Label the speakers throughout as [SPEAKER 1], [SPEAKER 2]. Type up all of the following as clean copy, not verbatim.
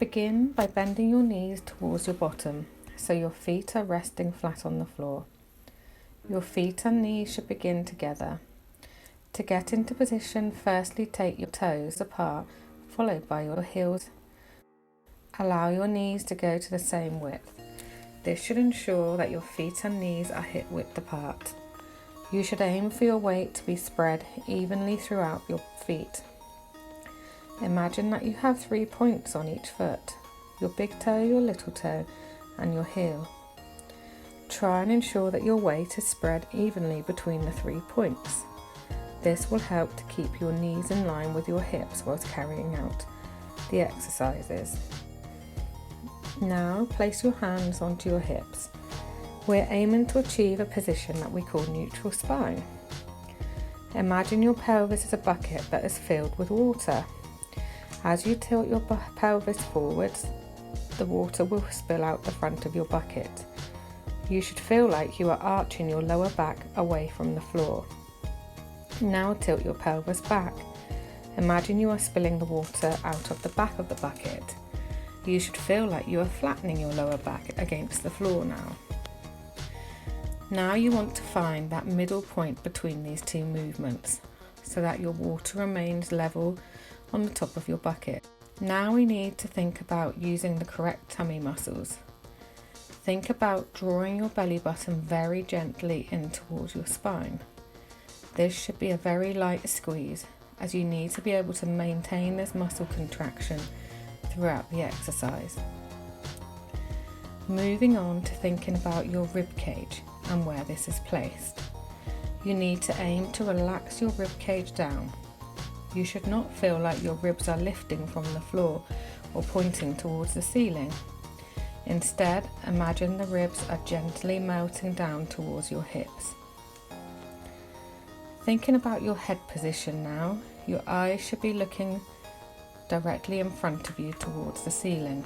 [SPEAKER 1] Begin by bending your knees towards your bottom, so your feet are resting flat on the floor. Your feet and knees should begin together. To get into position, firstly take your toes apart, followed by your heels. Allow your knees to go to the same width. This should ensure that your feet and knees are hip width apart. You should aim for your weight to be spread evenly throughout your feet. Imagine that you have 3 points on each foot, your big toe, your little toe, and your heel. Try and ensure that your weight is spread evenly between the 3 points. This will help to keep your knees in line with your hips whilst carrying out the exercises. Now place your hands onto your hips. We're aiming to achieve a position that we call neutral spine. Imagine your pelvis is a bucket that is filled with water. As you tilt your pelvis forwards, the water will spill out the front of your bucket. You should feel like you are arching your lower back away from the floor. Now tilt your pelvis back. Imagine you are spilling the water out of the back of the bucket. You should feel like you are flattening your lower back against the floor now. Now you want to find that middle point between these two movements so that your water remains level on the top of your bucket. Now we need to think about using the correct tummy muscles. Think about drawing your belly button very gently in towards your spine. This should be a very light squeeze, as you need to be able to maintain this muscle contraction throughout the exercise. Moving on to thinking about your rib cage and where this is placed. You need to aim to relax your rib cage down. You should not feel like your ribs are lifting from the floor or pointing towards the ceiling. Instead, imagine the ribs are gently melting down towards your hips. Thinking about your head position now, your eyes should be looking directly in front of you towards the ceiling.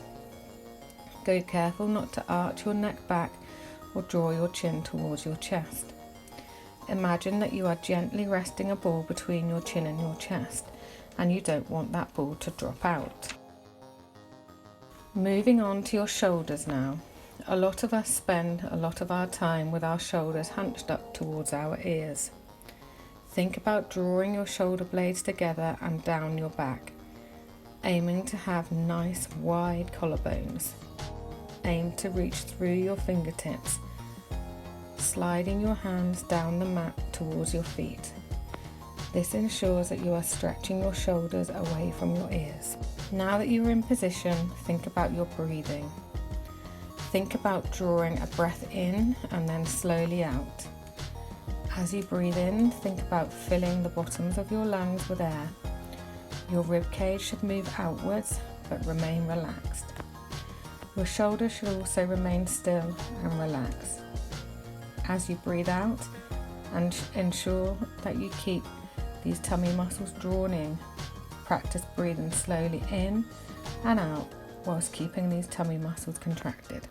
[SPEAKER 1] Go careful not to arch your neck back or draw your chin towards your chest. Imagine that you are gently resting a ball between your chin and your chest, and you don't want that ball to drop out. Moving on to your shoulders now. A lot of us spend a lot of our time with our shoulders hunched up towards our ears. Think about drawing your shoulder blades together and down your back, aiming to have nice wide collarbones. Aim to reach through your fingertips, sliding your hands down the mat towards your feet. This ensures that you are stretching your shoulders away from your ears. Now that you are in position, think about your breathing. Think about drawing a breath in and then slowly out. As you breathe in, think about filling the bottoms of your lungs with air. Your rib cage should move outwards but remain relaxed. Your shoulders should also remain still and relaxed. As you breathe out, and ensure that you keep these tummy muscles drawn in. Practice breathing slowly in and out whilst keeping these tummy muscles contracted.